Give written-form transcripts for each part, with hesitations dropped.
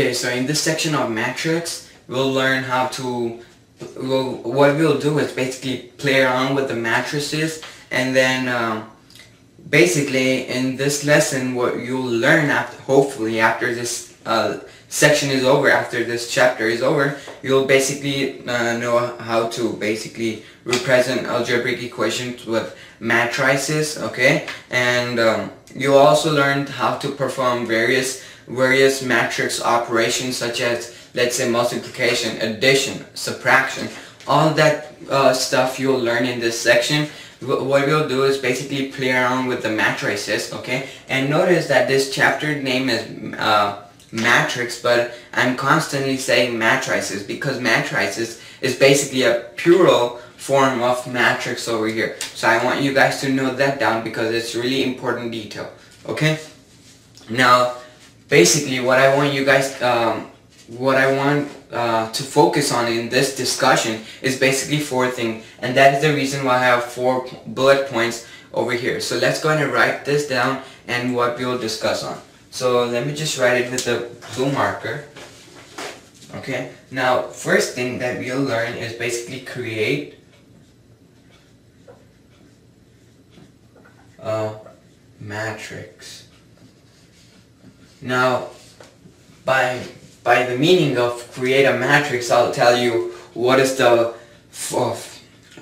Okay, so in this section of matrix, we'll learn how to, what we'll do is basically play around with the matrices, and then basically in this lesson what you'll learn hopefully after this section is over, after this chapter is over, you'll basically know how to basically represent algebraic equations with matrices, okay? And you'll also learn how to perform various matrix operations, such as, let's say, multiplication, addition, subtraction. All that stuff you'll learn in this section. What we'll do is basically play around with the matrices, okay? And notice that this chapter name is matrix, but I'm constantly saying matrices because matrices is basically a plural form of matrix over here. So I want you guys to note that down because it's really important detail, okay? Now, basically what I want you guys, to focus on in this discussion is basically four things, and that is the reason why I have 4 bullet points over here. So let's go ahead and write this down and what we'll discuss on. So let me just write it with a blue marker. Okay, now first thing that we'll learn is basically create a matrix. Now by the meaning of create a matrix, I'll tell you what is the,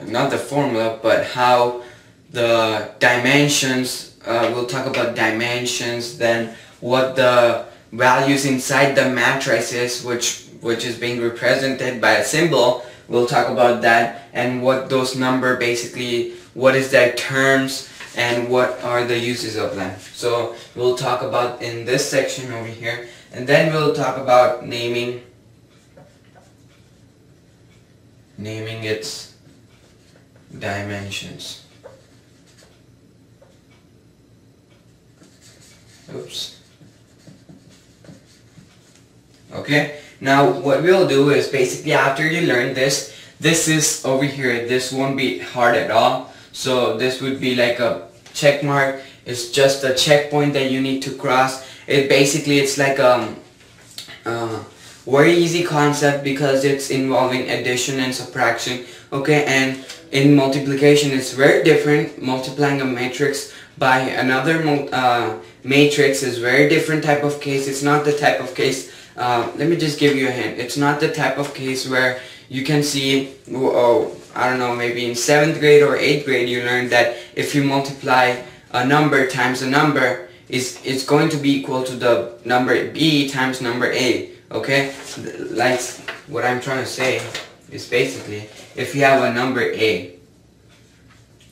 not the formula, but how the dimensions, we'll talk about dimensions, then what the values inside the matrix is, which is being represented by a symbol. We'll talk about that, and what those number basically, what is their terms, and what are the uses of them. So we'll talk about in this section over here, and then we'll talk about naming its dimensions. Oops. Okay, now what we'll do is basically after you learn this is over here, this won't be hard at all. So this would be like a check mark. It's just a checkpoint that you need to cross. It's like a very easy concept because it's involving addition and subtraction, okay? And in multiplication it's very different. Multiplying a matrix by another matrix is very different type of case. It's not the type of case, let me just give you a hint. It's not the type of case where you can see, I don't know, maybe in 7th grade or 8th grade you learned that if you multiply a number times a number, it's going to be equal to the number b times number a, okay? Like what I'm trying to say is basically, if you have a number a,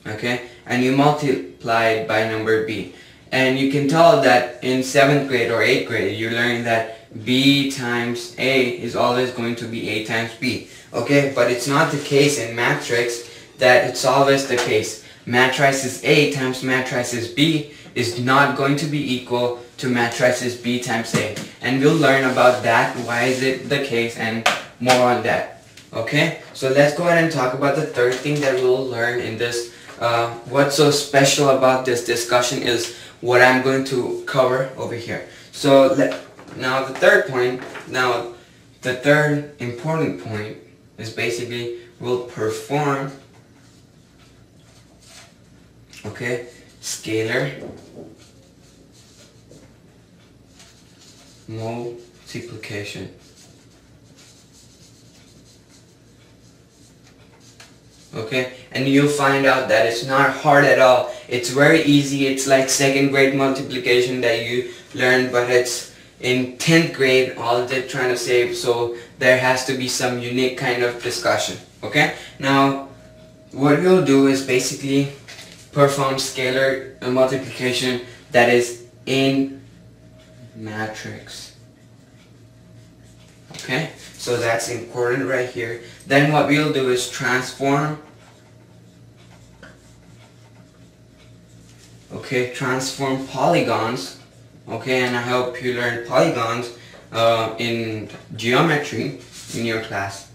okay, and you multiply it by number b, and you can tell that in 7th grade or 8th grade you learn that b times a is always going to be a times b, okay? But it's not the case in matrix that it's always the case. Matrices a times matrices b is not going to be equal to matrices b times a, and we'll learn about that, why is it the case, and more on that, okay? So let's go ahead and talk about the third thing that we'll learn in this. What's so special about this discussion is what I'm going to cover over here. So now the third important point is basically we'll perform, okay, scalar multiplication. Okay, and you'll find out that it's not hard at all. It's very easy. It's like 2nd grade multiplication that you learned, but it's in 10th grade all they're trying to say, so there has to be some unique kind of discussion, okay? Now what we'll do is basically perform scalar multiplication that is in matrix, okay? So that's important right here. Then what we'll do is transform, okay, transform polygons, okay? And I hope you learned polygons in geometry in your class.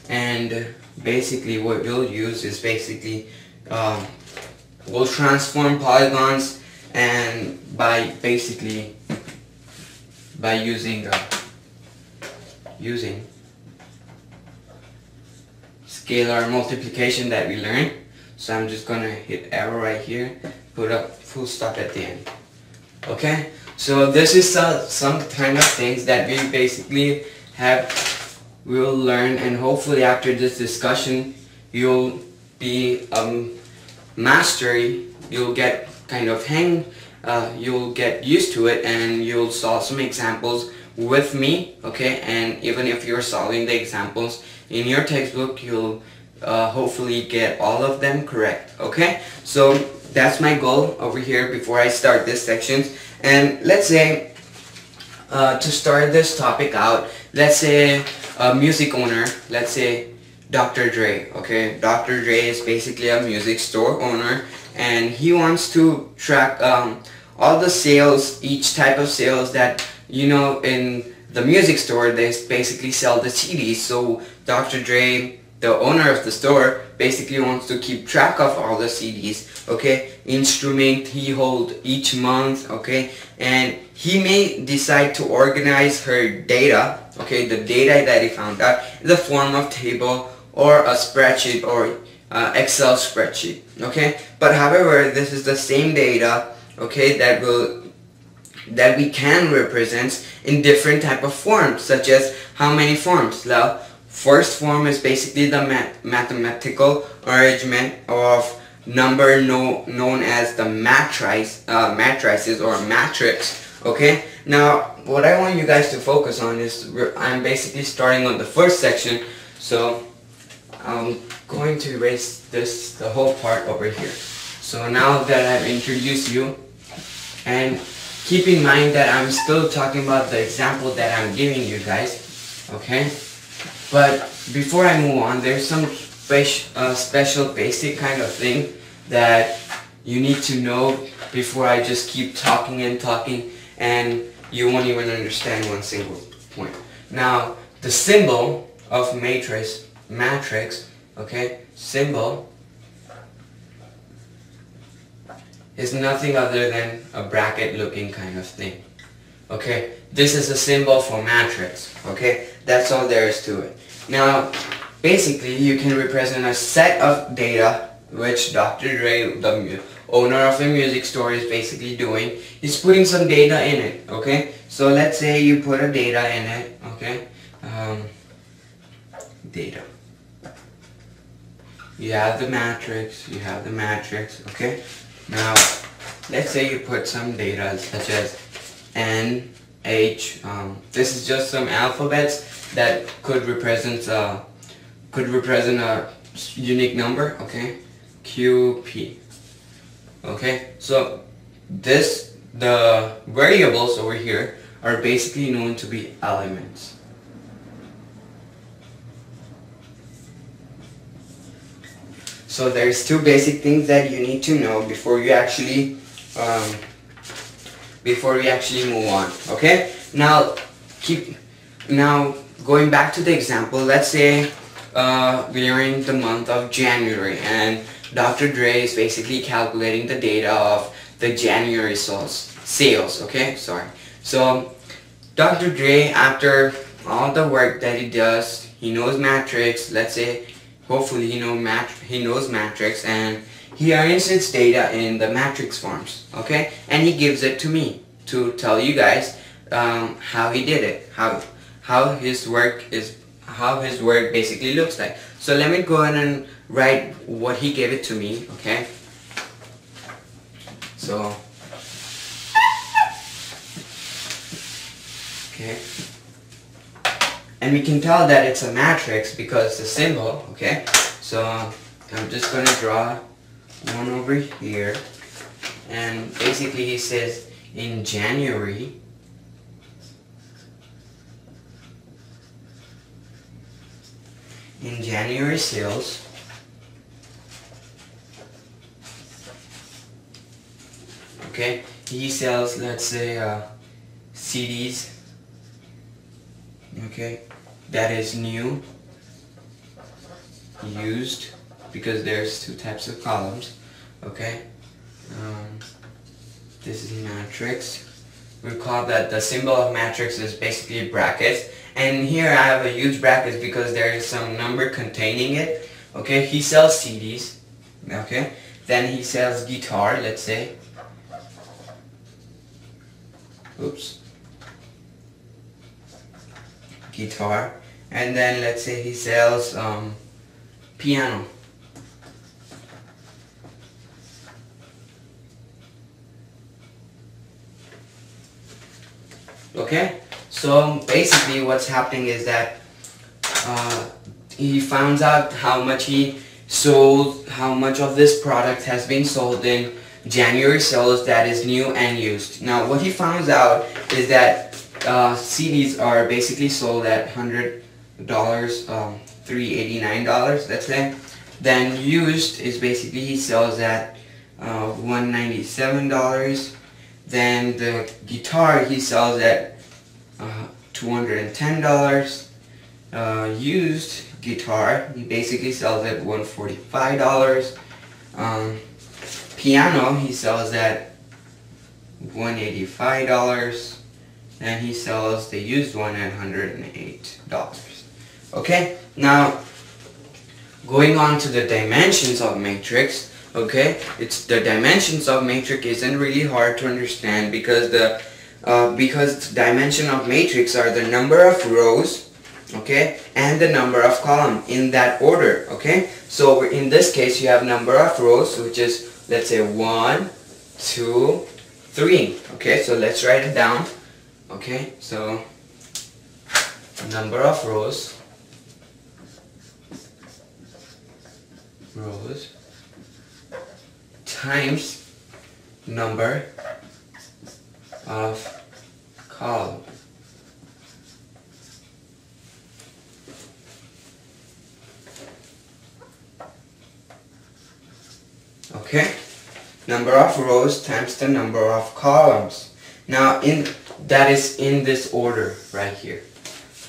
And basically what we'll use is basically we'll transform polygons, and by basically by using scalar multiplication that we learned. So I'm just gonna hit arrow right here, put a full stop at the end. Okay, so this is some kind of things that we basically will learn, and hopefully after this discussion you'll be mastery, you'll get kind of you'll get used to it, and you'll solve some examples with me, okay? And even if you're solving the examples in your textbook, you'll hopefully get all of them correct, okay? So that's my goal over here before I start this section. And let's say to start this topic out, let's say a music owner, let's say Dr. Dre, okay? Dr. Dre is basically a music store owner, and he wants to track all the sales, each type of sales that, you know, in the music store they basically sell the CDs. So Dr. Dre, the owner of the store, basically wants to keep track of all the CDs, okay? Instrument he hold each month, okay? And he may decide to organize her data, okay? The data that he found out in the form of table or a spreadsheet or Excel spreadsheet, okay? But however, this is the same data, okay, that we can represent in different type of forms, such as how many forms. Now, first form is basically the mathematical arrangement of number known as the matrices or matrix, okay? Now, what I want you guys to focus on is I'm basically starting on the first section, so I'm going to erase the whole part over here. So now that I've introduced you, and keep in mind that I'm still talking about the example that I'm giving you guys, okay? But before I move on, there's some special basic kind of thing that you need to know before I just keep talking and talking, and you won't even understand one single point. Now, the symbol of matrix, okay, symbol is nothing other than a bracket looking kind of thing, okay? This is a symbol for matrix, okay? That's all there is to it. Now, basically, you can represent a set of data, which Dr. Dre, the owner of a music store, is basically doing. He's putting some data in it, okay? So let's say you put a data in it, okay? Data. You have the matrix, okay? Now, let's say you put some data such as N, H, this is just some alphabets that could represent a unique number, okay? Q, P, okay? So the variables over here are basically known to be elements. So there's two basic things that you need to know before you actually move on, okay? Now going back to the example, let's say we are in the month of January, and Dr. Dre is basically calculating the data of the January sales, okay? Sorry. So Dr. Dre, after all the work that he does, he knows matrix, let's say, hopefully he knows matrix, and he arranges his data in the matrix forms, okay? And he gives it to me to tell you guys how he did it, how his work basically looks like. So let me go ahead and write what he gave it to me, okay? So, okay. And we can tell that it's a matrix because the symbol, okay? So I'm just going to draw one over here, and basically he says in January sales, okay, he sells, let's say, CDs, okay, that is new, used, because there's two types of columns, okay? This is matrix, recall that the symbol of matrix is basically brackets, and here I have a huge brackets because there is some number containing it. Okay, he sells CDs. Okay, then he sells guitar, let's say. Oops. Guitar. And then let's say he sells piano. Okay, so basically what's happening is that he finds out how much he sold, how much of this product has been sold in January sales that is new and used. Now what he finds out is that CDs are basically sold at $100, $389, let's say. Then used is basically he sells at $197. Then the guitar he sells at $210. Used guitar he basically sells at $145. Piano he sells at $185. And he sells the used one at $108. Okay, now going on to the dimensions of matrix. Okay, the dimensions of matrix isn't really hard to understand because the dimension of matrix are the number of rows, okay, and the number of column in that order. Okay, so in this case you have number of rows, which is, let's say, 1, 2, 3. Okay, so let's write it down. Okay, so number of rows times number of columns. Okay, number of rows times the number of columns. Now that is in this order right here.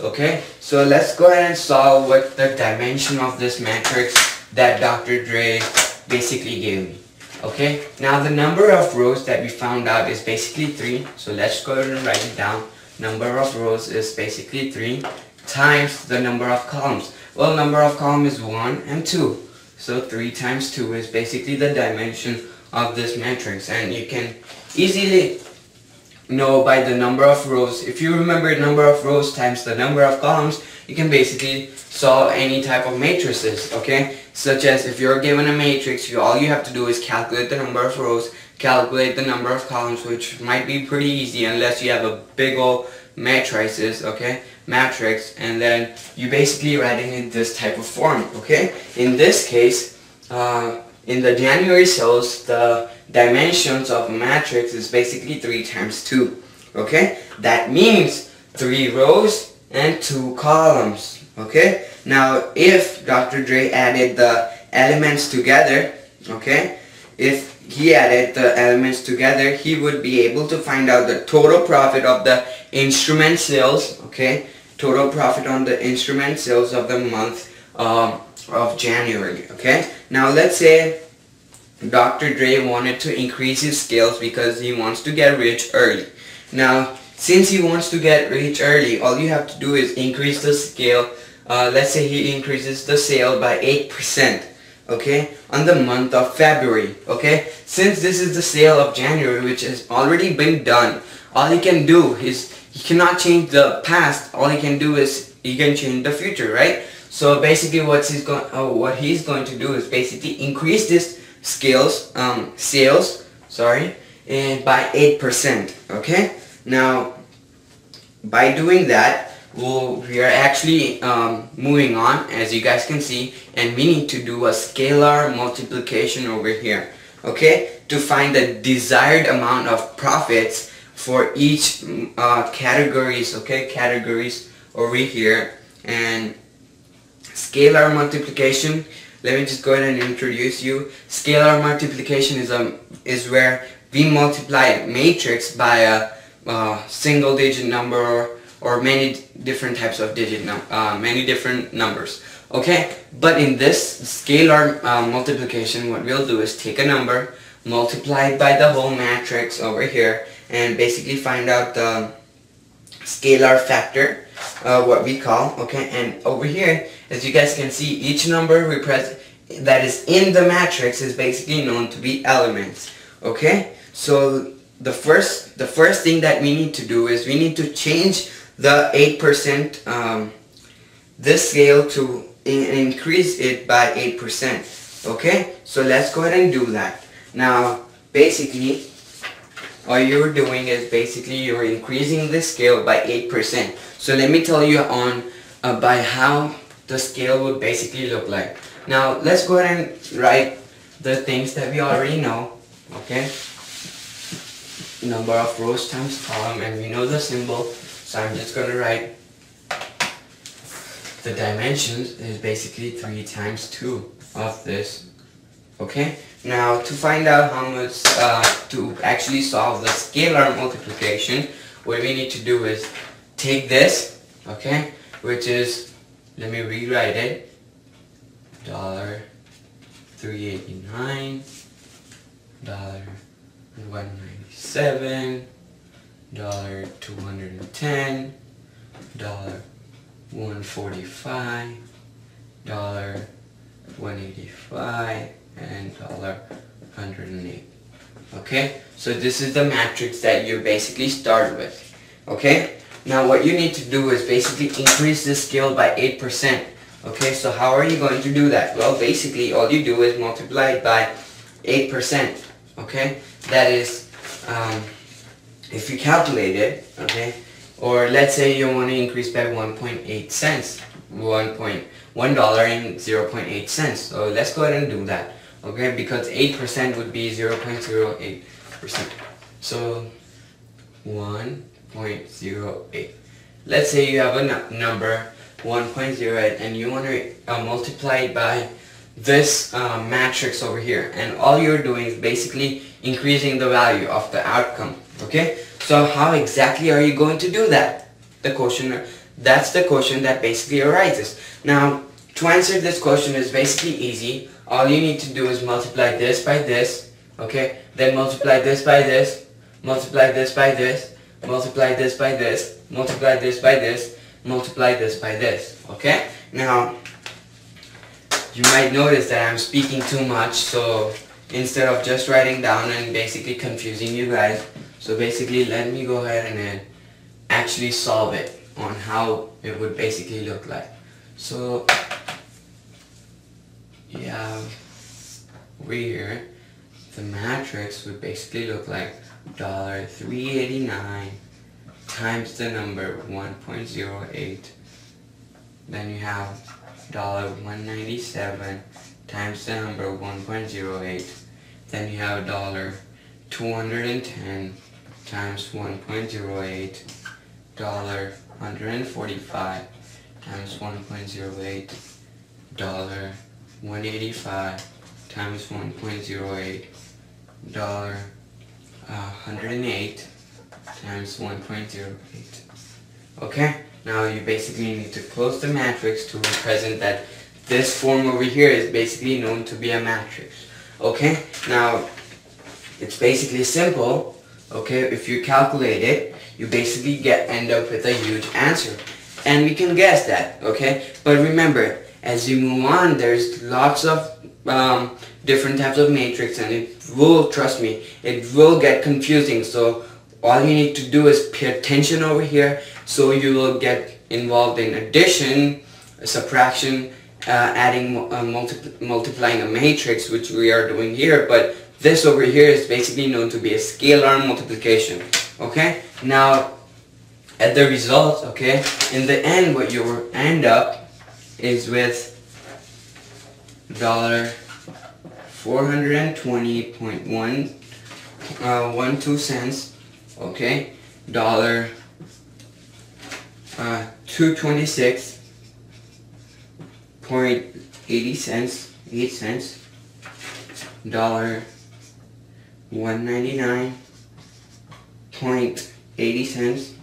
Okay, so let's go ahead and solve what the dimension of this matrix that Dr. Dre basically gave me. Okay, now the number of rows that we found out is basically 3. So let's go ahead and write it down. Number of rows is basically 3 times the number of columns. Well, number of columns is 1 and 2. So 3 times 2 is basically the dimension of this matrix. And you can easily know by the number of rows. If you remember number of rows times the number of columns, you can basically solve any type of matrices, okay? Such as if you're given a matrix, all you have to do is calculate the number of rows, calculate the number of columns, which might be pretty easy unless you have a big old matrices, okay? Matrix, and then you basically write it in this type of form, okay? In this case, in the January sales, the dimensions of a matrix is basically 3 times 2. Okay? That means 3 rows and 2 columns. Okay? Now, if Dr. Dre added the elements together, okay? If he added the elements together, he would be able to find out the total profit of the instrument sales, okay? Total profit on the instrument sales of the month of January, okay? Now let's say Dr. Dre wanted to increase his sales because he wants to get rich early. Now, since he wants to get rich early, all you have to do is increase the scale. Let's say he increases the sale by 8%, okay, on the month of February, okay? Since this is the sale of January, which has already been done, all he can do is, he cannot change the past, all he can do is, he can change the future, right? So basically what he's going to do is basically increase this sales, by 8%, okay? Now, by doing that, we are actually moving on, as you guys can see, and we need to do a scalar multiplication over here, okay, to find the desired amount of profits for each categories, okay, categories over here. And scalar multiplication, let me just go ahead and introduce you. Scalar multiplication is where we multiply a matrix by a single digit number or many different types of many different numbers, okay? But in this scalar multiplication, what we'll do is take a number, multiply it by the whole matrix over here, and basically find out the scalar factor, what we call, okay? And over here, as you guys can see, each number that is in the matrix is basically known to be elements, okay? So the first thing that we need to do is we need to change the 8%, this scale to increase it by 8%, okay? So let's go ahead and do that. Now, basically, all you're doing is basically you're increasing the scale by 8%. So let me tell you on by how the scale would basically look like. Now let's go ahead and write the things that we already know, okay? Number of rows times column, and we know the symbol, so I'm just going to write the dimensions is basically 3 times 2 of this, okay? Now to find out how much, to actually solve the scalar multiplication, what we need to do is take this, okay, which is, let me rewrite it, $389, $197, $210, $145, $185, and $108. Okay, so this is the matrix that you basically start with. Okay, now what you need to do is basically increase this scale by 8%. Okay, so how are you going to do that? Well, basically all you do is multiply it by 8%. Okay, that is, if you calculate it, okay, or let's say you want to increase by 1.8 cents, $1.08. So let's go ahead and do that. Okay, because 8% would be 0.08%. So 1.08. Let's say you have a number 1.08 and you want to multiply it by this matrix over here, and all you're doing is basically increasing the value of the outcome. Okay, so how exactly are you going to do that? That's the question that basically arises. Now, to answer this question is basically easy. All you need to do is multiply this by this, okay? Then multiply this by this, multiply this by this, multiply this by this, multiply this by this, multiply this by this, okay? Now, you might notice that I'm speaking too much, so instead of just writing down and basically confusing you guys, so basically let me go ahead and actually solve it on how it would basically look like. So you have over here, the matrix would basically look like $389 times the number 1.08. Then you have $197 times the number 1.08. Then you have $210 times 1.08. $145 times 1.08. $185 times 1.08. $108 times 1.08. Okay, now you basically need to close the matrix to represent that this form over here is basically known to be a matrix. Okay, now it's basically simple. Okay, if you calculate it, you basically end up with a huge answer, and we can guess that. Okay, but remember, as you move on, there's lots of different types of matrix, and it will, trust me, it will get confusing. So all you need to do is pay attention over here, so you will get involved in addition, subtraction, adding, multiplying a matrix, which we are doing here. But this over here is basically known to be a scalar multiplication. Okay, now at the result, okay, in the end, what you will end up is with $420.12 cents, okay, $226.80 cents, 8 cents, $199.80 cents,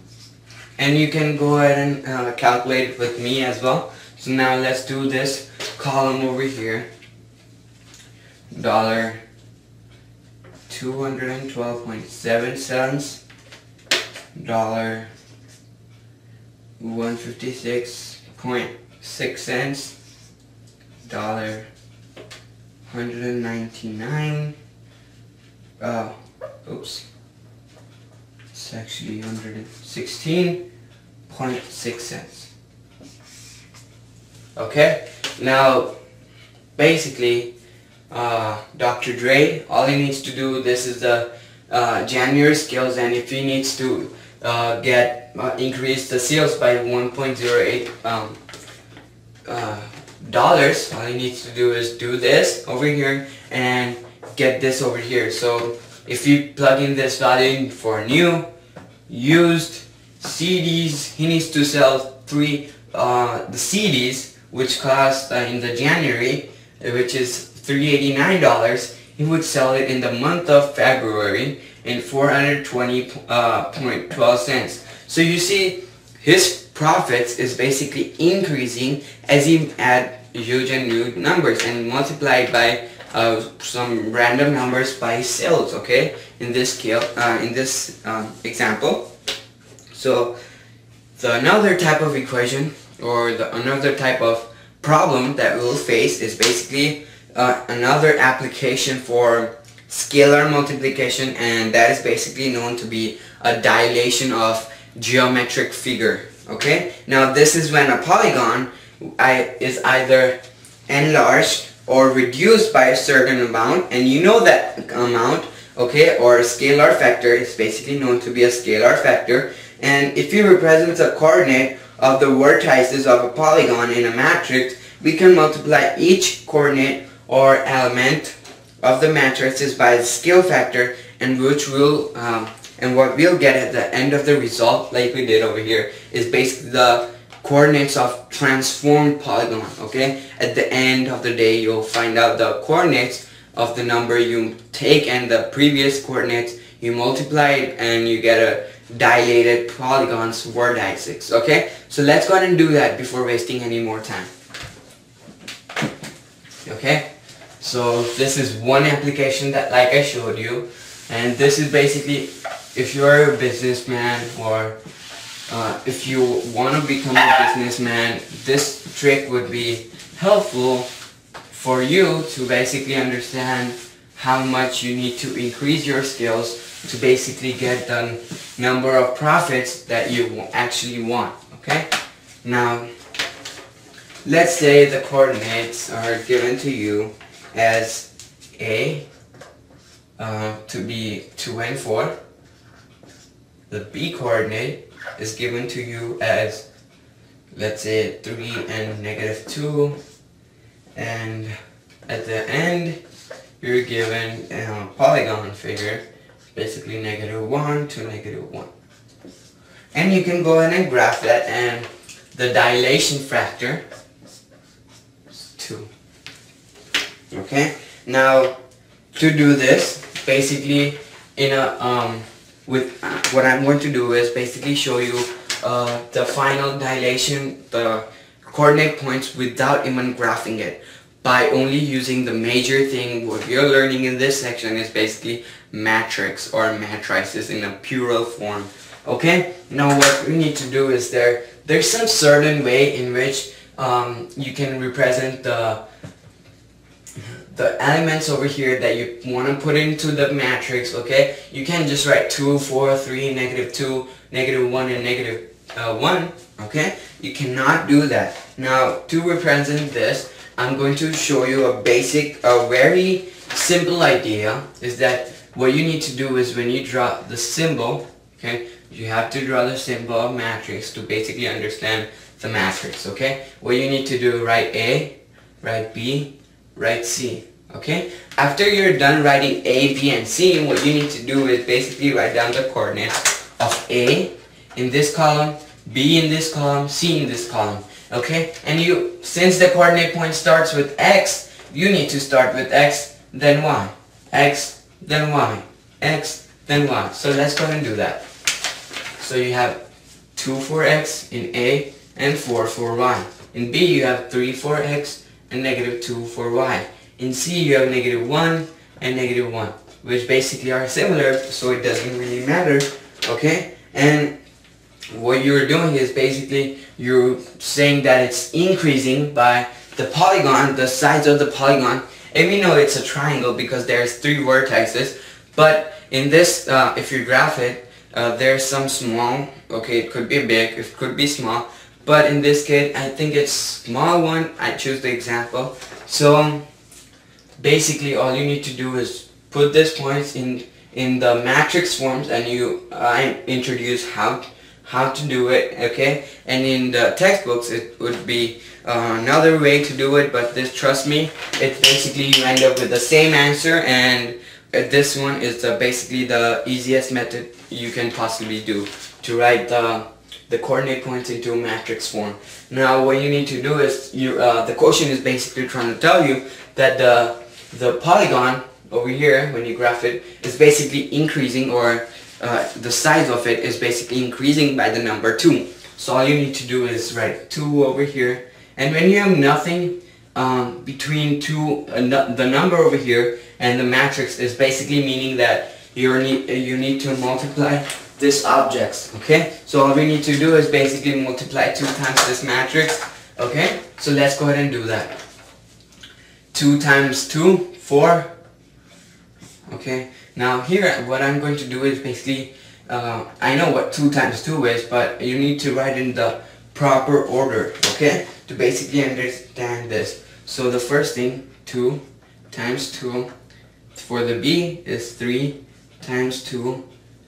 and you can go ahead and calculate it with me as well. So now let's do this column over here. $212.7 cents, $156.6, $199. Oops. It's actually 116.6 cents. Okay, now basically Dr. Dre, all he needs to do, this is the January scales, and if he needs to increase the sales by 1.08 dollars, all he needs to do is do this over here and get this over here. So if you plug in this value for new, used, CDs, he needs to sell the CDs, which cost in the January, which is $389. He would sell it in the month of February in 420.12 cents. So you see, his profits is basically increasing as he add huge and new numbers and multiply by some random numbers by sales. Okay, in this scale, in this example. So another type of equation, or another type of problem that we'll face, is basically another application for scalar multiplication, and that is basically known to be a dilation of geometric figure. Okay, now this is when a polygon is either enlarged or reduced by a certain amount, and you know that amount, okay, or a scalar factor is basically known to be a scalar factor. And if you represent the coordinate of the vertices of a polygon in a matrix, we can multiply each coordinate or element of the matrices by the scale factor, and which will and what we'll get at the end of the result, like we did over here, is basically the coordinates of transformed polygon. Okay, at the end of the day, you'll find out the coordinates of the number you take and the previous coordinates, you multiply it, and you get a dilated polygon's vertices. Okay, so let's go ahead and do that before wasting any more time. Okay, so this is one application that, like I showed you, and this is basically if you're a businessman, or if you want to become a businessman, this trick would be helpful for you to basically understand how much you need to increase your skills to basically get the number of profits that you actually want. Okay, now let's say the coordinates are given to you as A to be 2 and 4. The B coordinate is given to you as, let's say, 3 and -2, and at the end you're given a polygon figure, basically -1 to -1. And you can go ahead and graph that, and the dilation factor is 2. Okay, now to do this, basically in a what I'm going to do is basically show you the final dilation, the coordinate points, without even graphing it, by only using the major thing. What we are learning in this section is basically matrix or matrices in a plural form. Okay, now what we need to do is there's some certain way in which you can represent the elements over here that you want to put into the matrix. Okay, you can't just write 2, 4, 3, -2, -1, and -1. Okay, you cannot do that. Now to represent this, I'm going to show you a very simple idea, is that what you need to do is when you draw the symbol, okay, you have to draw the symbol of matrix to basically understand the matrix. Okay, what you need to do, write A, write B, write C. Okay, after you're done writing A, B, and C, what you need to do is basically write down the coordinates of A in this column, B in this column, C in this column. Okay, and since the coordinate point starts with X, you need to start with X, then Y, X, then Y, X, then Y. So let's go ahead and do that. So you have 2 for X in A and 4 for Y. In B you have 3 for X and -2 for Y. In C you have -1 and -1, which basically are similar, so it doesn't really matter. Okay, and what you're doing is basically you're saying that it's increasing by the polygon, the size of the polygon. And we know it's a triangle because there's 3 vertices, but in this, if you graph it, there's some small, okay, it could be big, it could be small, but in this case I think it's small one. I choose the example. So basically all you need to do is put these points in the matrix forms, and I introduce how to do it, okay? And in the textbooks it would be another way to do it, but this, trust me, it's basically you end up with the same answer, and this one is basically the easiest method you can possibly do to write the coordinate points into a matrix form. Now what you need to do is, the quotient is basically trying to tell you that the polygon over here, when you graph it, is basically increasing, or the size of it is basically increasing by the number 2. So all you need to do is write 2 over here, and when you have nothing between the number over here and the matrix, is basically meaning that you need to multiply this objects, okay? So all we need to do is basically multiply 2 times this matrix, okay? So let's go ahead and do that. 2 times 2, 4. Okay, now here what I'm going to do is basically, I know what 2 times 2 is, but you need to write in the proper order, okay, to basically understand this. So the first thing, 2 times 2, for the B is 3 times 2,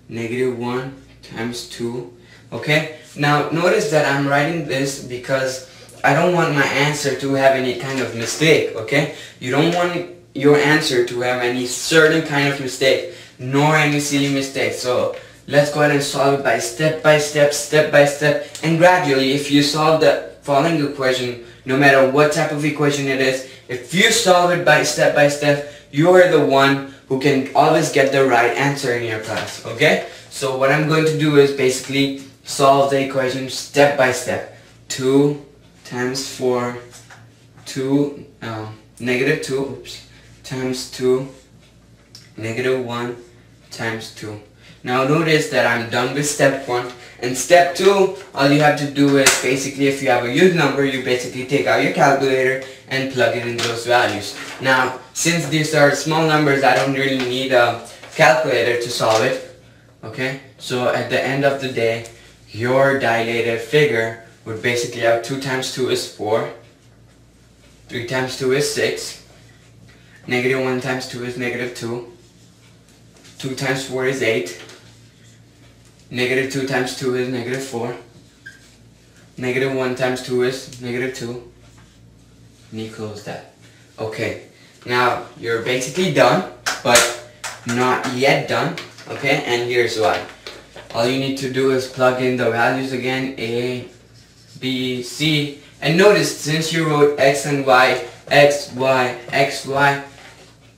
negative 1 times 2, okay. Now notice that I'm writing this because I don't want my answer to have any kind of mistake, okay. You don't want your answer to have any certain kind of mistake, nor any silly mistake. So let's go ahead and solve it by step by step, and gradually, if you solve the following equation, no matter what type of equation it is, if you solve it by step, you are the one who can always get the right answer in your class, okay? So what I'm going to do is basically solve the equation step by step. 2 times 4, negative 2, oops, times 2, negative 1 times 2. Now notice that I'm done with step 1, and step 2, all you have to do is basically, if you have a huge number, you basically take out your calculator and plug it in those values. Now since these are small numbers, I don't really need a calculator to solve it, okay? So at the end of the day, your dilated figure would basically have 2 times 2 is 4, 3 times 2 is 6, negative 1 times 2 is negative 2, 2 times 4 is 8, negative 2 times 2 is negative 4, negative 1 times 2 is negative 2, and you close that. Okay, now you're basically done, but not yet done, okay, and here's why. All you need to do is plug in the values again, A, B, C, and notice since you wrote X and Y, X, Y, X, Y,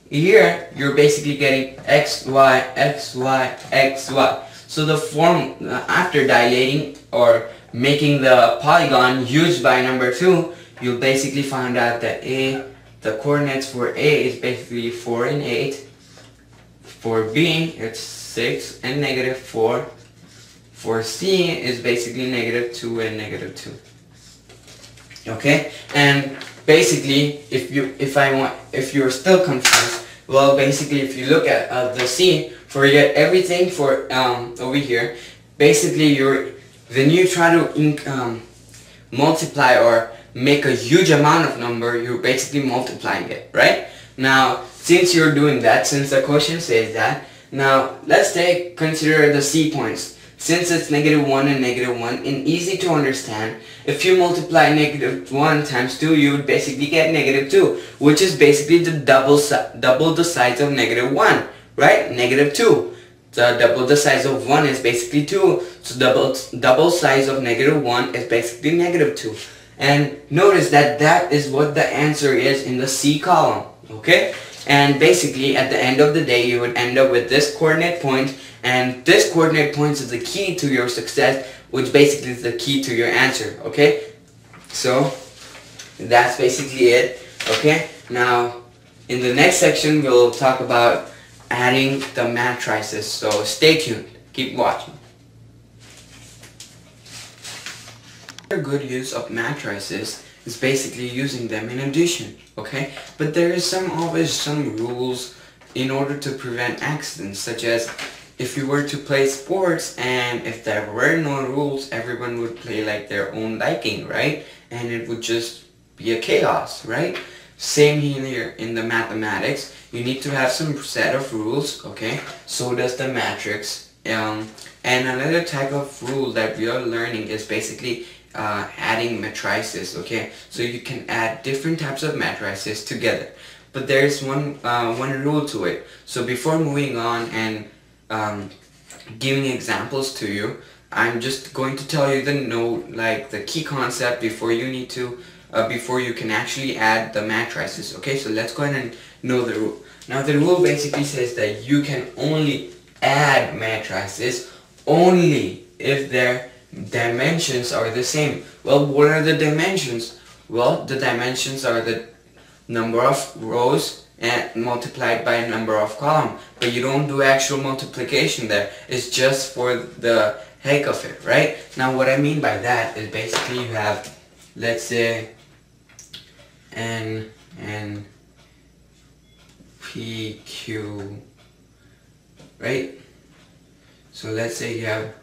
here you're basically getting X, Y, X, Y, X, Y. So the form, after dilating or making the polygon huge by number 2, you'll basically find out that the coordinates for A is basically 4 and 8. For B, it's 6 and negative 4. For C is basically negative 2 and negative 2. Okay, and basically, if you're still confused, well, basically, if you look at the C, forget everything for over here. Basically, when you try to multiply or make a huge amount of number, you're basically multiplying it, right? Now, since you're doing that, since the quotient says that, now let's consider the C points. Since it's negative 1 and negative 1, and easy to understand, if you multiply negative 1 times 2, you would basically get negative 2, which is basically the double the size of negative 1, right? Negative 2. Double the size of 1 is basically 2, so double size of negative 1 is basically negative 2. And notice that that is what the answer is in the C column, okay? And basically, at the end of the day, you would end up with this coordinate point, and this coordinate point is the key to your success, which basically is the key to your answer, okay? So, that's basically it, okay? Now, in the next section, we'll talk about adding the matrices, so stay tuned. Keep watching. good use of matrices is basically using them in addition, okay? But there is always some rules in order to prevent accidents, such as if you were to play sports and if there were no rules, everyone would play like their own liking, right? And it would just be a chaos, right? Same here in the mathematics. You need to have some set of rules, okay? So does the matrix. And another type of rule that we are learning is basically adding matrices, okay? So you can add different types of matrices together. But there's one rule to it. So before moving on and giving examples to you, I'm just going to tell you the key concept before you can actually add the matrices. Okay, so let's go ahead and know the rule. Now the rule basically says that you can only add matrices only if their dimensions are the same. Well, what are the dimensions? Well, the dimensions are the number of rows and multiplied by number of columns. But you don't do actual multiplication there. It's just for the heck of it, right? Now what I mean by that is basically you have, let's say, N P Q, right? So let's say you have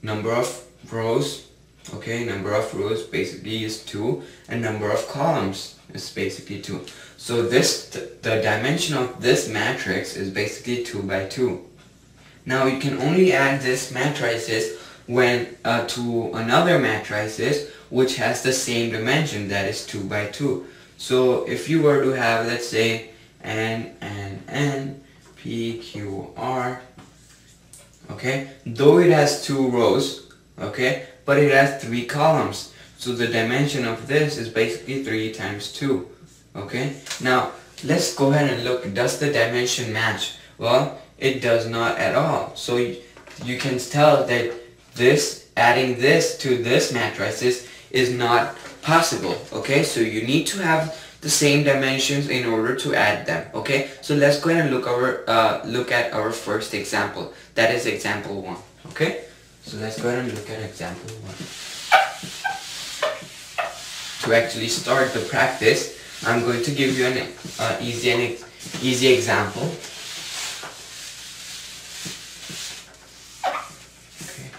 number of rows, okay, number of rows basically is 2, and number of columns is basically 2. So the dimension of this matrix is basically 2 by 2. Now you can only add this matrices when to another matrices which has the same dimension, that is 2 by 2. So if you were to have, let's say, N, P, Q, R, okay, though it has 2 rows, okay, but it has 3 columns. So the dimension of this is basically 3 times 2, okay. Now let's go ahead and look, does the dimension match? Well, it does not at all. So you can tell that adding this to this matrices is not possible, okay. So you need to have the same dimensions in order to add them, okay. So let's go ahead and look at our first example. That is example 1, okay. So let's go ahead and look at example 1. To actually start the practice, I'm going to give you an easy example. Okay.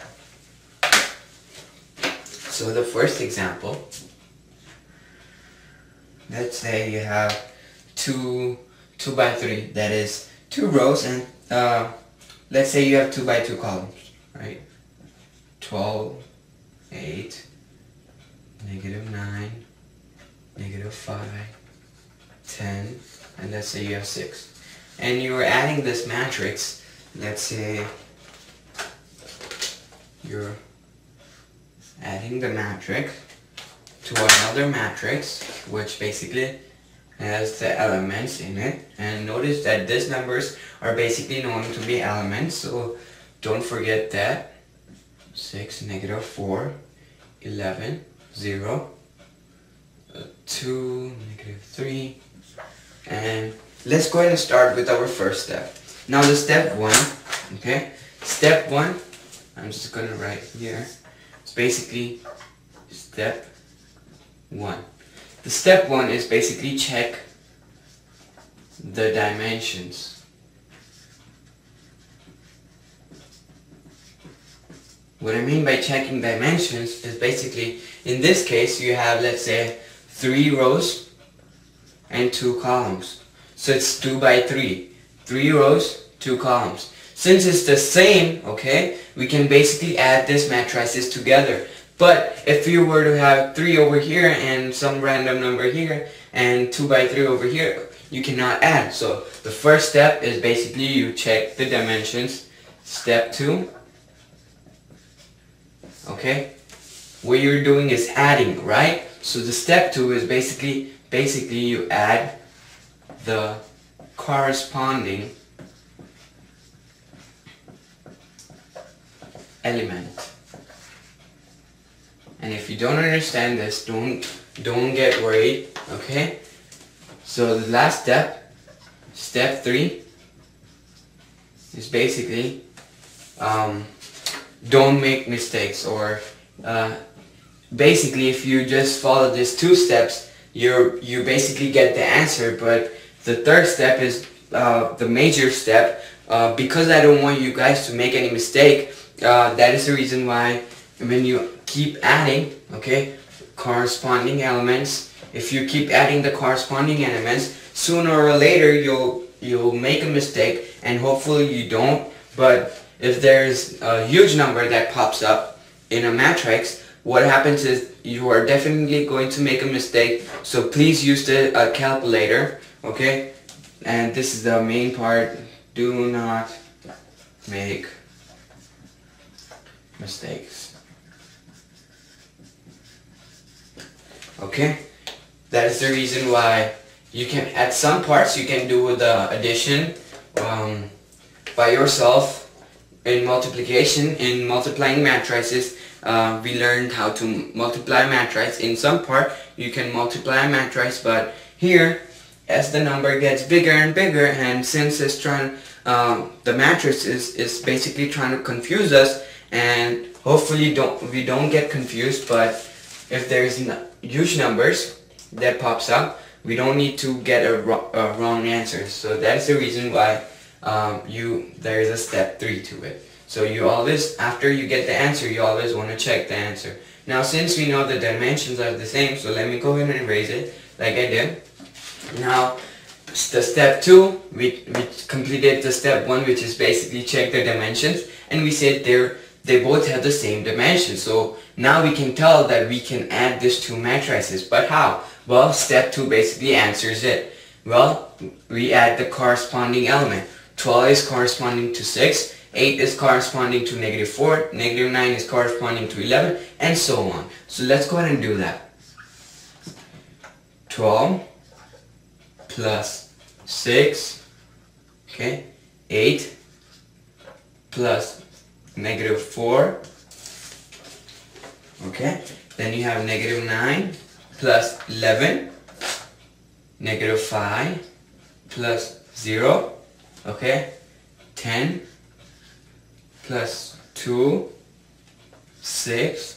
So the first example, let's say you have 2 by 3, that is 2 rows, and let's say you have 2 by 2 columns, right? 12, 8, -9, -5, 10, and let's say you have 6. And you are adding this matrix, let's say you're adding the matrix to another matrix which basically has the elements in it, and notice that these numbers are basically known to be elements, so don't forget that. 6, -4, 11, 0, 2, -3, and let's go ahead and start with our first step. Now the step 1, okay, step 1, I'm just going to write here, it's basically step 1. The step 1 is basically check the dimensions. What I mean by checking dimensions is basically, in this case, you have, let's say, 3 rows and 2 columns. So it's 2 by 3. 3 rows, 2 columns. Since it's the same, okay, we can basically add these matrices together. But if you were to have 3 over here and some random number here and 2 by 3 over here, you cannot add. So the first step is basically you check the dimensions. Step 2, okay, what you're doing is adding, right? So the step 2 is basically you add the corresponding element. And if you don't understand this, don't get worried, okay? So the last step, step 3, is basically don't make mistakes, or basically if you just follow these 2 steps, you basically get the answer. But the third step is the major step. Because I don't want you guys to make any mistake, that is the reason why when you keep adding, okay, corresponding elements, if you keep adding the corresponding elements, sooner or later you'll make a mistake, and hopefully you don't. But if there's a huge number that pops up in a matrix, what happens is you are definitely going to make a mistake. So please use the calculator, okay? And this is the main part. Do not make mistakes. Okay? That is the reason why you can, at some parts you can do the addition by yourself. In multiplication, in multiplying matrices, we learned how to multiply matrices. In some part you can multiply a matrix, but here, as the number gets bigger and bigger, and since it's trying, the matrix is basically trying to confuse us, and hopefully we don't get confused. But if there's huge numbers that pops up, we don't need to get a wrong answer. So that's the reason why there is a step 3 to it. So you always, after you get the answer, you always want to check the answer. Now since we know the dimensions are the same, so let me go ahead and erase it like I did. Now the step 2, we completed the step 1, which is basically check the dimensions, and we said they both have the same dimensions. So now we can tell that we can add these 2 matrices. But how? Well, step 2 basically answers it. Well, we add the corresponding element. 12 is corresponding to 6, 8 is corresponding to -4, -9 is corresponding to 11, and so on. So let's go ahead and do that. 12 plus 6, okay, 8 plus -4, okay, then you have -9 plus 11, -5 plus 0, okay, 10 plus 2, 6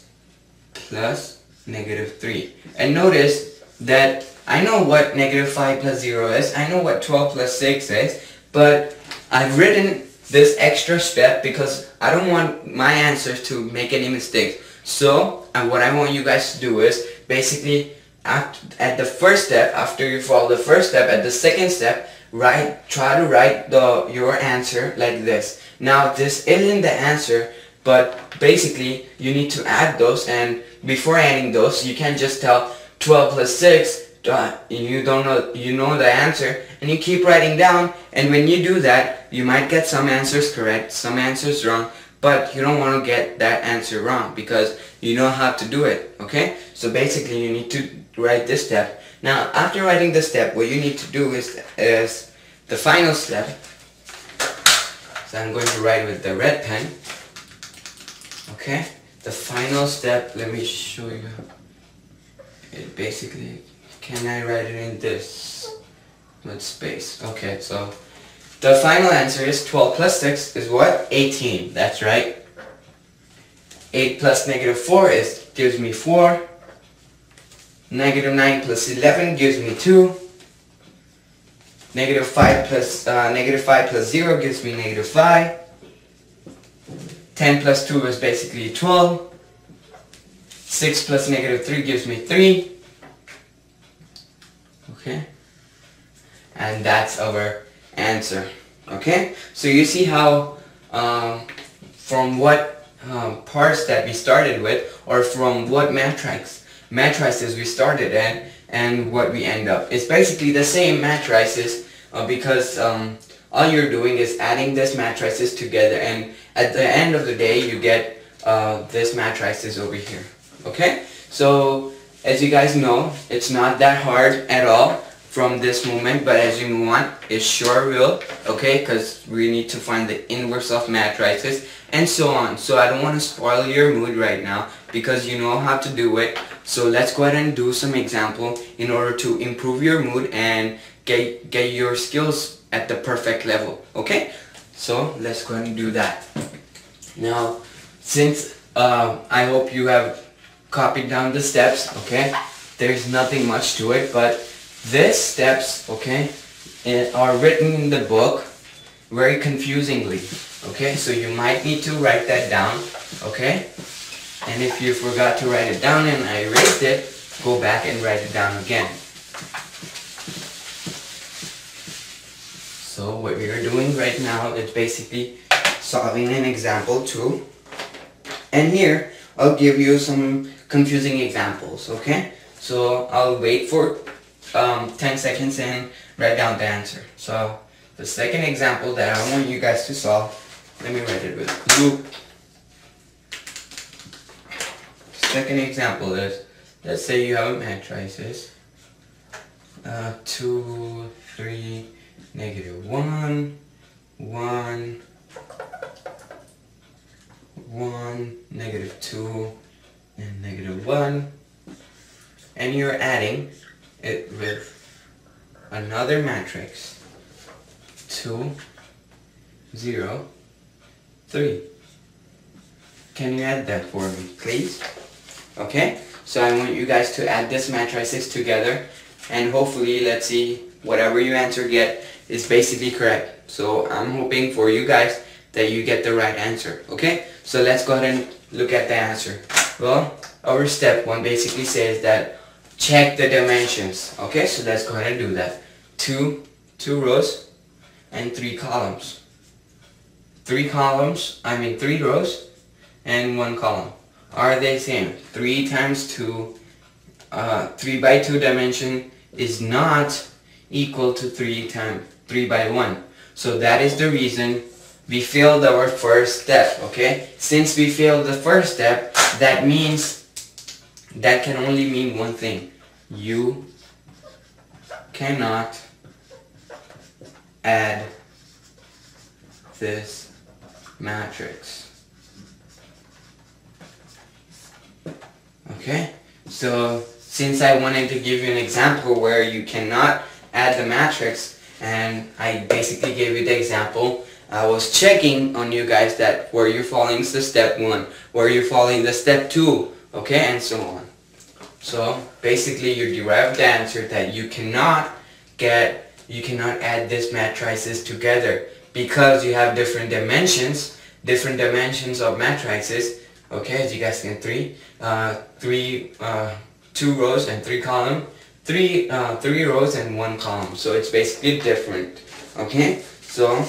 plus -3. And notice that I know what -5 plus 0 is, I know what 12 plus 6 is, but I've written this extra step because I don't want my answers to make any mistakes. So, what I want you guys to do is, basically, at the first step, after you follow the first step, at the second step, try to write your answer like this. Now, this isn't the answer, but basically, you need to add those, and before adding those, you can't just tell 12 plus 6, you know the answer, and you keep writing down, and when you do that, you might get some answers correct, some answers wrong, but you don't want to get that answer wrong because you know how to do it, okay? So basically you need to write this step. Now after writing this step, what you need to do is the final step. So I'm going to write with the red pen, okay? The final step, let me show you. It basically, can I write it in this with space? Okay, so the final answer is 12 plus 6 is what? 18. That's right. 8 plus -4 gives me 4. -9 plus 11 gives me 2. -5 plus 0 gives me -5. 10 plus 2 is basically 12. 6 plus -3 gives me 3. Okay, and that's our answer. Okay, so you see how from what parts that we started with, or from what matrices we started at, and what we end up. It's basically the same matrices because all you're doing is adding these matrices together, and at the end of the day you get this matrices over here. Okay, so as you guys know, it's not that hard at all from this moment, but as you move on, it sure will, okay, because we need to find the inverse of matrices and so on. So I don't want to spoil your mood right now because you know how to do it. So let's go ahead and do some example in order to improve your mood and get your skills at the perfect level, okay? So let's go ahead and do that. Now, since I hope you have copied down the steps, okay? There's nothing much to it, but these steps, okay, are written in the book very confusingly, okay? So you might need to write that down, okay? And if you forgot to write it down and I erased it, go back and write it down again. So what we are doing right now is basically solving an example 2. And here, I'll give you some confusing examples, okay? So I'll wait for 10 seconds and write down the answer. So the second example that I want you guys to solve, let me write it with loop. Second example is, let's say you have a matrices 2, 3, -1, 1, 1, -2, and -1, and you're adding it with another matrix 2, 0, 3. Can you add that for me, please? Okay, so I want you guys to add this matrices together, and hopefully, let's see, whatever you answer get is basically correct. So I'm hoping for you guys that you get the right answer, okay? So let's go ahead and look at the answer. Well, our step 1 basically says that check the dimensions, okay? So let's go ahead and do that. 2 rows and 3 columns. 3 rows and 1 column. Are they same? 3 times 2, 3 by 2 dimension is not equal to 3 by 1. So that is the reason we failed our first step, okay? Since we failed the first step, that means, that can only mean one thing. You cannot add this matrix. Okay, so since I wanted to give you an example where you cannot add the matrix, and I basically gave you the example, I was checking on you guys that were you following the step 1, were you following the step 2, okay, and so on. So basically you derived the answer that you cannot add these matrices together because you have different dimensions of matrices. Okay, as you guys can 2 rows and 3 column, 3 rows and 1 column. So it's basically different. Okay, so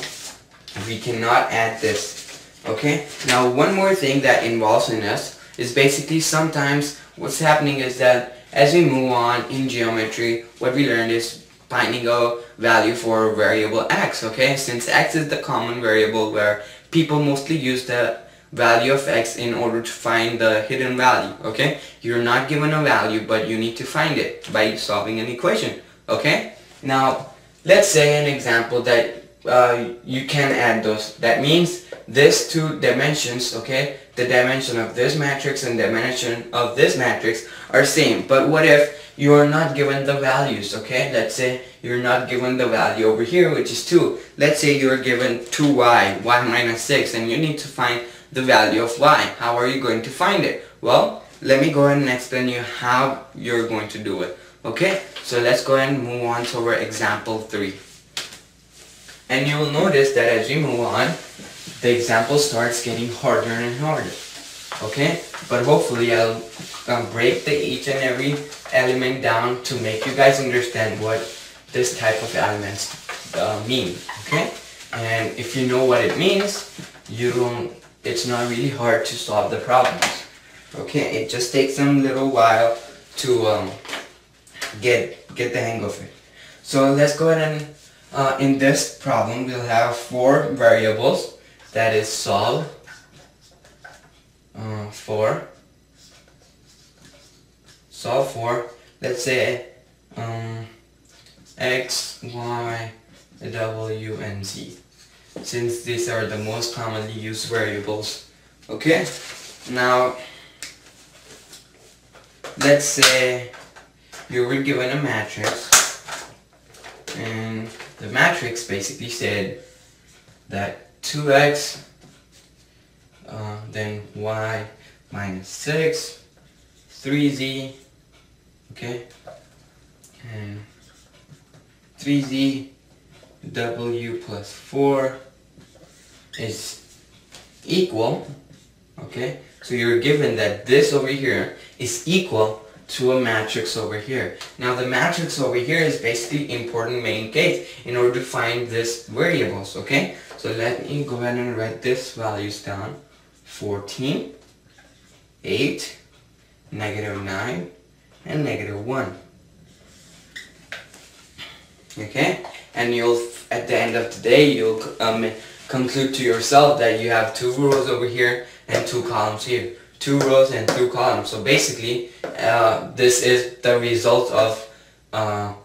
we cannot add this. Okay, now one more thing that involves in us is basically sometimes what's happening is that as we move on in geometry, what we learned is finding a value for variable x. Okay, since x is the common variable where people mostly use the value of x in order to find the hidden value. Okay, you're not given a value, but you need to find it by solving an equation. Okay, now let's say an example that you can add those. That means these 2 dimensions, okay, the dimension of this matrix and the dimension of this matrix are same. But what if you are not given the values? Okay, let's say you're not given the value over here, which is 2. Let's say you're given 2y, y minus 6, and you need to find the value of y. How are you going to find it? Well, let me go ahead and explain you how you're going to do it. Okay, so let's go ahead and move on to our example 3. And you will notice that as we move on, the example starts getting harder and harder. Okay, but hopefully I'll break each and every element down to make you guys understand what this type of elements mean. Okay, and if you know what it means, it's not really hard to solve the problems. Okay, it just takes some little while to get the hang of it. So let's go ahead and in this problem we'll have 4 variables. That is solve for, let's say x, y, w, and z, since these are the most commonly used variables. Okay, now let's say you were given a matrix, and the matrix basically said that 2x, then y minus 6, 3z, okay, and 3z w plus 4 is equal, okay, so you're given that this over here is equal to a matrix over here. Now the matrix over here is basically important main case in order to find this variables, okay? So let me go ahead and write this values down. 14, 8, -9, and -1. Okay? And you'll, at the end of the day, you'll conclude to yourself that you have 2 rows over here and 2 columns here. 2 rows and 2 columns. So basically, this is the result of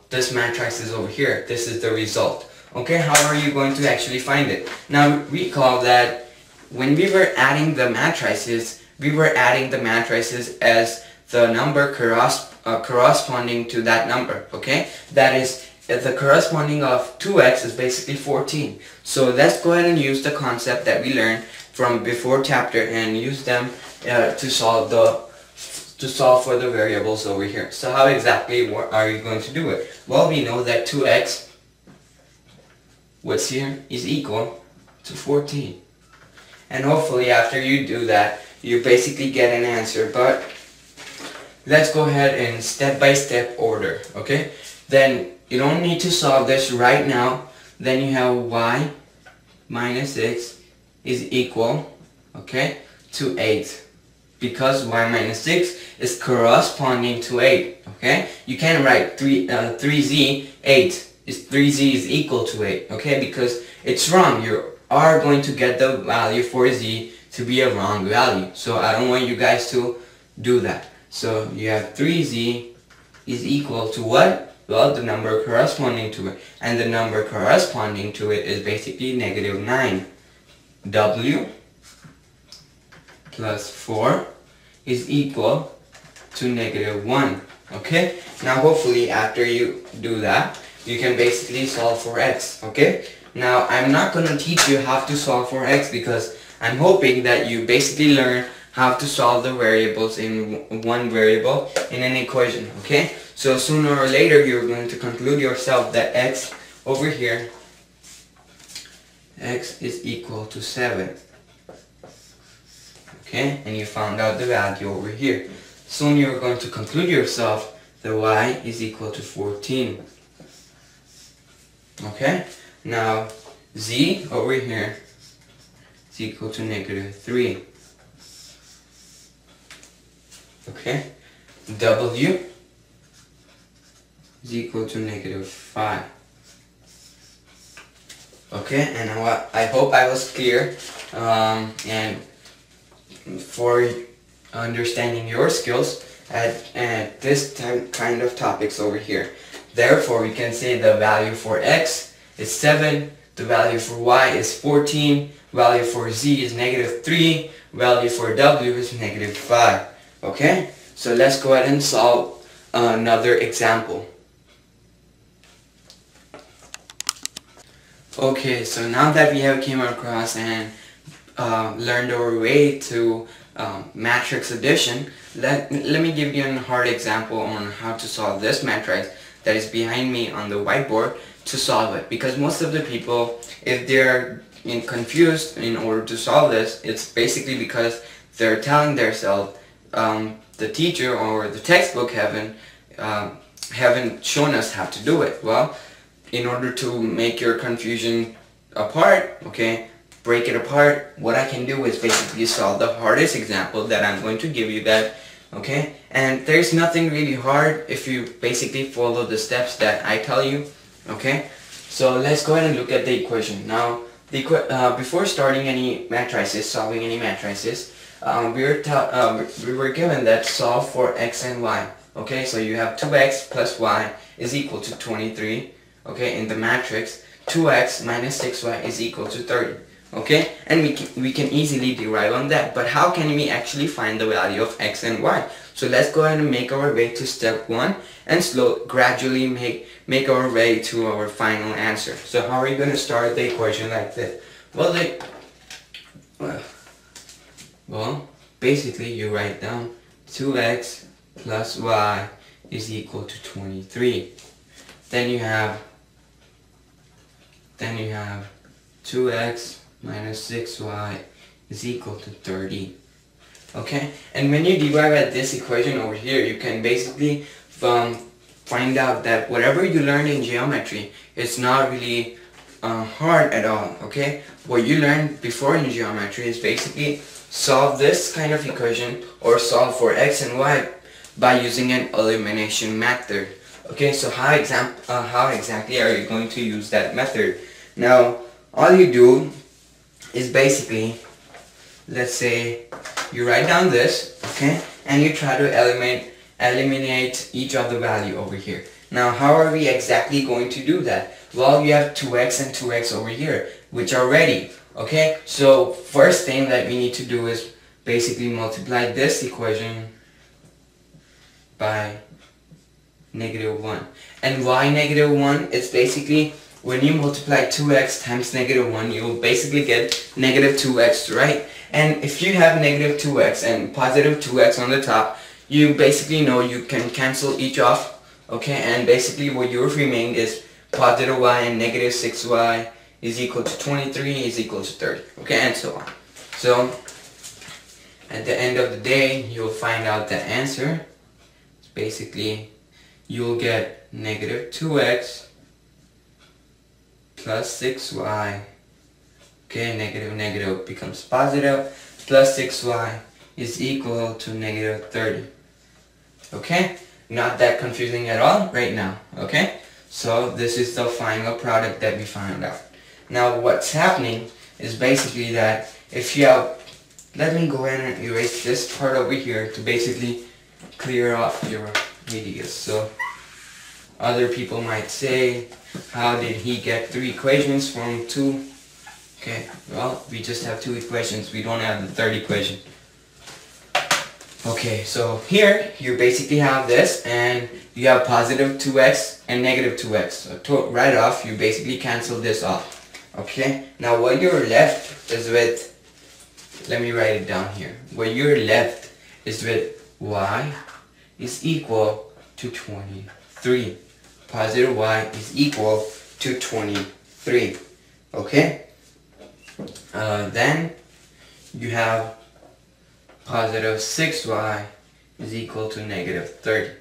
this matrix is over here. This is the result. Okay, how are you going to actually find it? Now recall that when we were adding the matrices, we were adding the matrices as the number corresponding to that number. Okay, that is, the corresponding of 2x is basically 14. So let's go ahead and use the concept that we learned from before chapter and use them to solve for the variables over here. So how exactly are you going to do it? Well, we know that 2x, what's here, is equal to 14. And hopefully after you do that, you basically get an answer. But let's go ahead in step-by-step order, okay? Then you don't need to solve this right now. Then you have y minus x is equal, okay, to 8. Because y minus 6 is corresponding to 8, okay? You can't write 3z, 8. 3z is equal to 8, okay? Because it's wrong. You are going to get the value for z to be a wrong value. So I don't want you guys to do that. So you have 3z is equal to what? Well, the number corresponding to it. And the number corresponding to it is basically -9. W plus 4 is equal to -1. Okay? Now hopefully after you do that, you can basically solve for x. Okay? Now I'm not going to teach you how to solve for x because I'm hoping that you basically learn how to solve the variables in one variable in an equation. Okay? So sooner or later you're going to conclude yourself that x over here, x is equal to 7. Okay, and you found out the value over here. Soon you're going to conclude yourself that y is equal to 14. Okay, now z over here is equal to -3. Okay, w is equal to -5. Okay, and I hope I was clear, and for understanding your skills at this kind of topics over here. Therefore, we can say the value for x is 7, the value for y is 14, value for z is -3, value for w is -5. Okay, so let's go ahead and solve another example. Okay, so now that we have came across and learned our way to matrix addition, let me give you a hard example on how to solve this matrix that is behind me on the whiteboard to solve it. Because most of the people, if they're confused in order to solve this, it's basically because they're telling themselves the teacher or the textbook haven't shown us how to do it. Well, in order to make your confusion apart, okay, break it apart, what I can do is basically solve the hardest example that I'm going to give you that, okay? And there's nothing really hard if you basically follow the steps that I tell you, okay? So let's go ahead and look at the equation. Now, before starting any matrices, solving any matrices, we were given that solve for x and y, okay? So you have 2x plus y is equal to 23, okay, in the matrix. 2x minus 6y is equal to 30. Okay, and we can easily derive on that. But how can we actually find the value of x and y? So let's go ahead and make our way to step 1 and gradually make our way to our final answer. So how are you going to start the equation like this? Well, basically you write down 2x plus y is equal to 23. Then you have 2x minus 6y is equal to 30. Okay, and when you derive at this equation over here, you can basically find out that whatever you learned in geometry, it's not really hard at all. Okay, what you learned before in geometry is basically solve this kind of equation or solve for x and y by using an elimination method. Okay, so how exactly are you going to use that method? Now, all you do is basically, let's say you write down this, okay, and you try to eliminate each of the value over here. Now, how are we exactly going to do that? Well, you have 2x and 2x over here, which are ready, okay? So, first thing that we need to do is basically multiply this equation by -1. And why -1? It's basically when you multiply 2x times -1, you'll basically get -2x, right? And if you have -2x and positive 2x on the top, you basically know you can cancel each off, okay? And basically what you remain is positive y and -6y is equal to 23 is equal to 30, okay? And so on. So at the end of the day, you'll find out the answer. It's basically you'll get -2x plus 6y, okay, negative becomes positive, plus 6y is equal to -30. Okay, not that confusing at all right now. Okay, so this is the final product that we found out. Now what's happening is basically that if you have, let me go ahead and erase this part over here to basically clear off your ideas. So other people might say, how did he get 3 equations from 2? Okay, well, we just have 2 equations. We don't have the third equation. Okay, so here you basically have this, and you have positive 2x and negative 2x. So to right off, you basically cancel this off. Okay, now what you're left is with, let me write it down here. What you're left is with y is equal to 23. Positive y is equal to 23. Okay? Then you have positive 6y is equal to -30.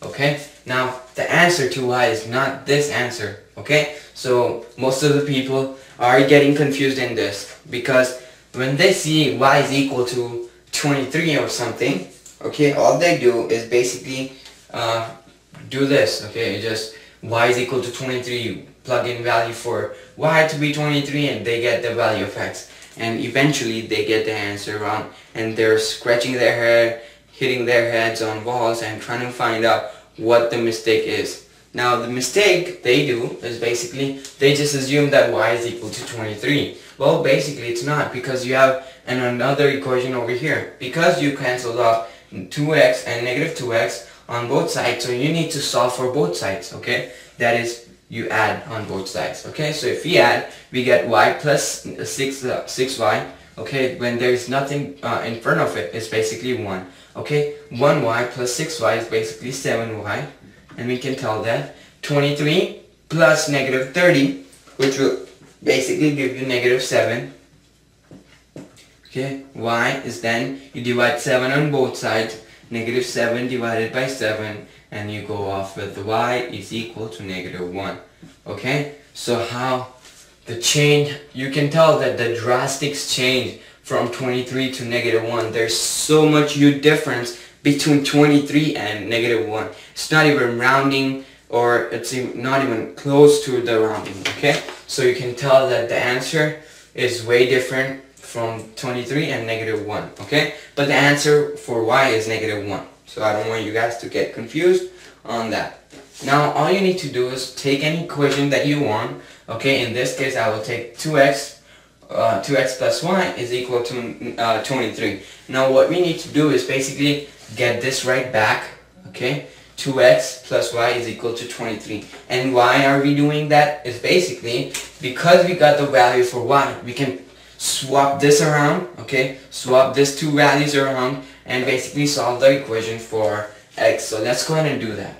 Okay? Now the answer to y is not this answer. Okay? So most of the people are getting confused in this, because when they see y is equal to 23 or something, okay, all they do is basically do this, okay, just y is equal to 23, you plug in value for y to be 23 and they get the value of x, and eventually they get the answer wrong and they're scratching their head, hitting their heads on walls and trying to find out what the mistake is. Now the mistake they do is basically they just assume that y is equal to 23. Well, basically it's not, because you have another equation over here. Because you canceled off 2x and -2x on both sides, so you need to solve for both sides, okay? That is, you add on both sides, okay? So if we add, we get y plus 6y, okay? When there is nothing in front of it, it's basically 1, okay? 1y plus 6y is basically 7y, and we can tell that 23 plus -30, which will basically give you -7, okay? Y is then, you divide 7 on both sides, -7 divided by 7, and you go off with the y is equal to -1. Okay, so how the change, you can tell that the drastic change from 23 to -1, there's so much huge difference between 23 and -1. It's not even rounding, or it's not even close to the rounding. Okay, so you can tell that the answer is way different from 23 and -1, okay? But the answer for y is -1. So I don't want you guys to get confused on that. Now all you need to do is take any equation that you want, okay? In this case I will take 2x plus y is equal to 23. Now what we need to do is basically get this right back, okay? 2x plus y is equal to 23. And why are we doing that? Is basically because we got the value for y, we can swap this around, okay? Swap these two values around and basically solve the equation for x. So let's go ahead and do that.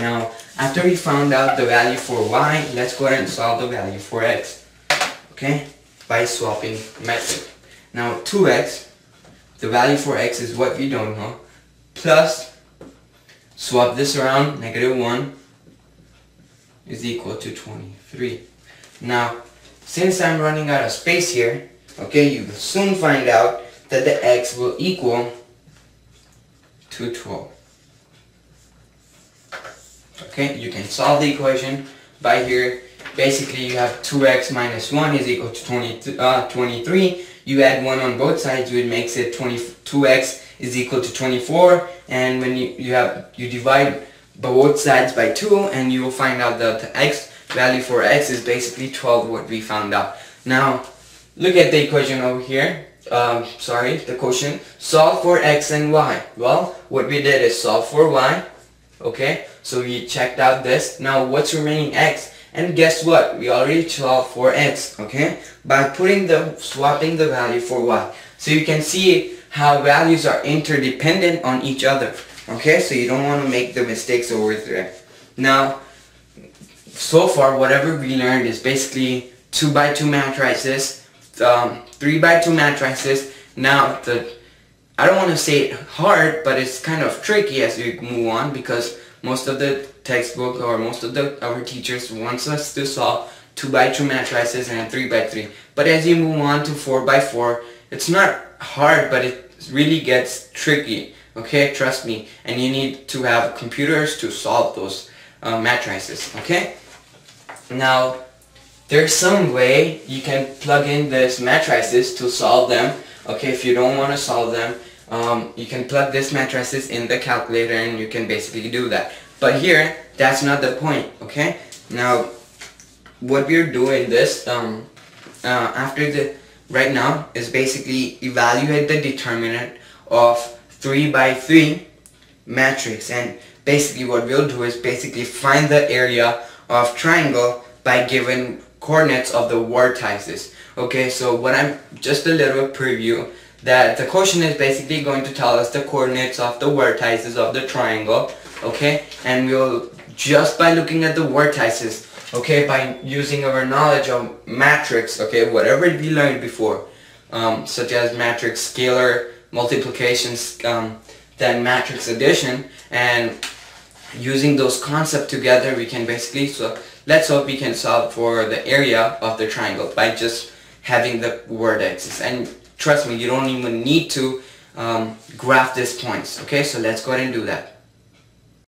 Now, after we found out the value for y, let's go ahead and solve the value for x, okay, by swapping method. Now 2x, the value for x is what we don't know, plus, swap this around, -1 is equal to 23. Now, since I'm running out of space here, okay, you will soon find out that the x will equal to 12. Okay, you can solve the equation by here. Basically, you have 2x minus 1 is equal to 23. You add 1 on both sides, which makes it 2x is equal to 24. And when you divide both sides by 2, and you will find out that the x value for x is basically 12, what we found out. Now, look at the equation over here. The quotient. Solve for x and y. Well, what we did is solve for y. Okay, so we checked out this. Now, what's remaining? X. And guess what? We already solved for x. Okay, by swapping the value for y. So you can see how values are interdependent on each other. Okay, so you don't want to make the mistakes over there. Now, so far, whatever we learned is basically 2 by 2 matrices, 3 by 2 matrices. Now, I don't want to say it hard, but it's kind of tricky as we move on, because most of the textbook or most of our teachers wants us to solve 2 by 2 matrices and 3 by 3. But as you move on to 4 by 4, it's not hard, but it really gets tricky. Okay, trust me. And you need to have computers to solve those matrices. Okay. Now, there's some way you can plug in these matrices to solve them. Okay, if you don't want to solve them, you can plug these matrices in the calculator and you can basically do that. But here, that's not the point, okay? Now, what we're doing this, right now, is basically evaluate the determinant of 3 by 3 matrix. And basically what we'll do is basically find the area of triangle by given coordinates of the vertices. Okay, so just a little preview, that the quotient is basically going to tell us the coordinates of the vertices of the triangle. Okay, and we'll, just by looking at the vertices, okay, by using our knowledge of matrix, okay, whatever we learned before, such as matrix scalar multiplications, then matrix addition, and using those concepts together, we can basically, so let's hope we can solve for the area of the triangle by just having the vertices. And trust me, you don't even need to graph these points. Okay, so let's go ahead and do that.